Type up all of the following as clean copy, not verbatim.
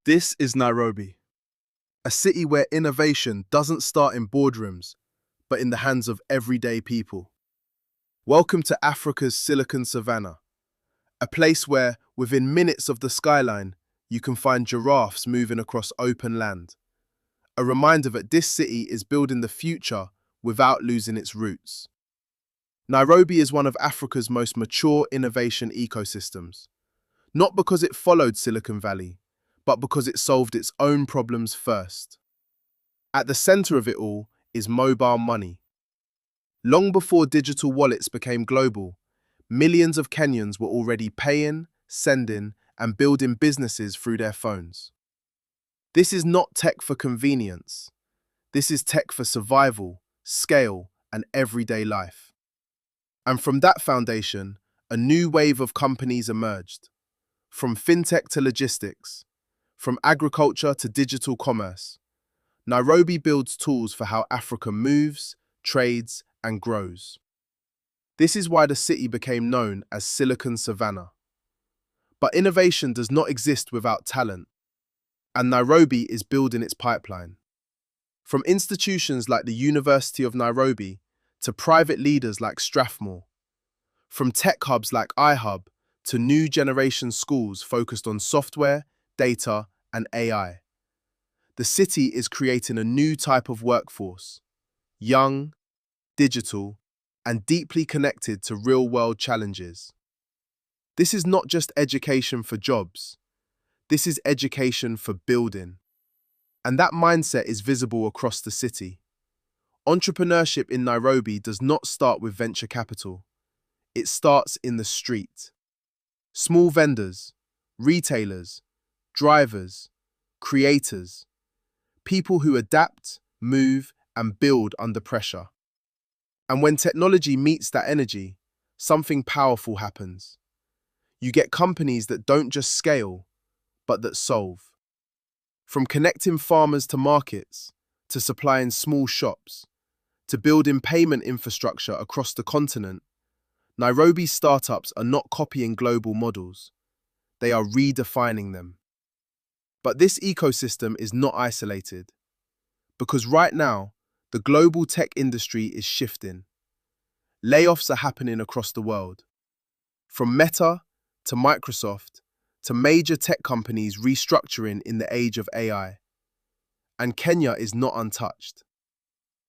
This is Nairobi, a city where innovation doesn't start in boardrooms, but in the hands of everyday people. Welcome to Africa's Silicon Savannah, a place where, within minutes of the skyline, you can find giraffes moving across open land. A reminder that this city is building the future without losing its roots. Nairobi is one of Africa's most mature innovation ecosystems, not because it followed Silicon Valley, but because it solved its own problems first. At the center of it all is mobile money. Long before digital wallets became global, millions of Kenyans were already paying, sending, and building businesses through their phones. This is not tech for convenience. This is tech for survival, scale, and everyday life. And from that foundation, a new wave of companies emerged. From fintech to logistics, from agriculture to digital commerce, Nairobi builds tools for how Africa moves, trades, and grows. This is why the city became known as Silicon Savannah. But innovation does not exist without talent, and Nairobi is building its pipeline. From institutions like the University of Nairobi to private leaders like Strathmore, from tech hubs like iHub to new generation schools focused on software, data, and AI. The city is creating a new type of workforce, young, digital, and deeply connected to real-world challenges. This is not just education for jobs. This is education for building. And that mindset is visible across the city. Entrepreneurship in Nairobi does not start with venture capital. It starts in the street. Small vendors, retailers, drivers, creators, people who adapt, move, and build under pressure. And when technology meets that energy, something powerful happens. You get companies that don't just scale, but that solve. From connecting farmers to markets, to supplying small shops, to building payment infrastructure across the continent, Nairobi's startups are not copying global models. They are redefining them. But this ecosystem is not isolated, because right now, the global tech industry is shifting. Layoffs are happening across the world. From Meta to Microsoft to major tech companies restructuring in the age of AI. And Kenya is not untouched.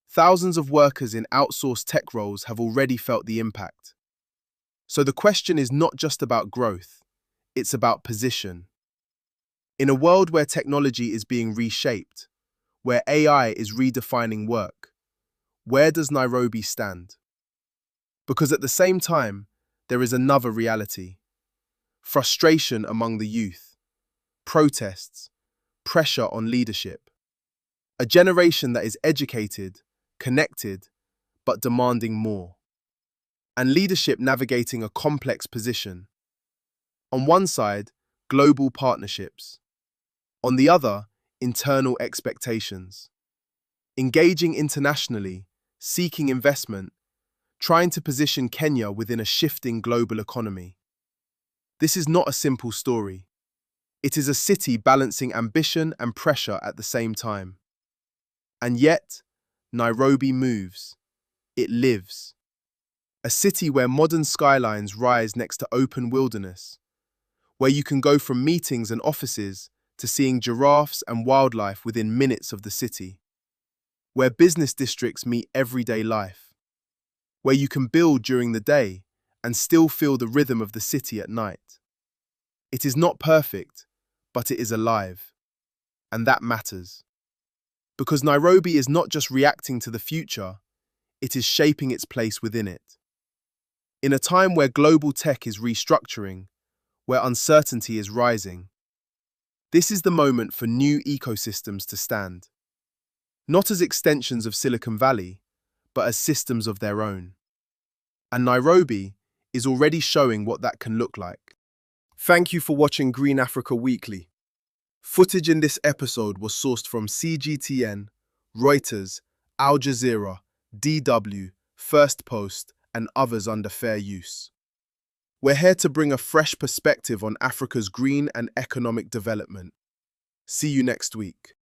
Thousands of workers in outsourced tech roles have already felt the impact. So the question is not just about growth, it's about position. In a world where technology is being reshaped, where AI is redefining work, where does Nairobi stand? Because at the same time, there is another reality. Frustration among the youth, protests, pressure on leadership. A generation that is educated, connected, but demanding more. And leadership navigating a complex position. On one side, global partnerships. On the other, internal expectations. Engaging internationally, seeking investment, trying to position Kenya within a shifting global economy. This is not a simple story. It is a city balancing ambition and pressure at the same time. And yet, Nairobi moves. It lives. A city where modern skylines rise next to open wilderness, where you can go from meetings and offices to seeing giraffes and wildlife within minutes of the city, where business districts meet everyday life, where you can build during the day and still feel the rhythm of the city at night. It is not perfect, but it is alive, and that matters. Because Nairobi is not just reacting to the future, it is shaping its place within it. In a time where global tech is restructuring, where uncertainty is rising, this is the moment for new ecosystems to stand. Not as extensions of Silicon Valley, but as systems of their own. And Nairobi is already showing what that can look like. Thank you for watching Green Africa Weekly. Footage in this episode was sourced from CGTN, Reuters, Al Jazeera, DW, First Post, and others under fair use. We're here to bring a fresh perspective on Africa's green and economic development. See you next week.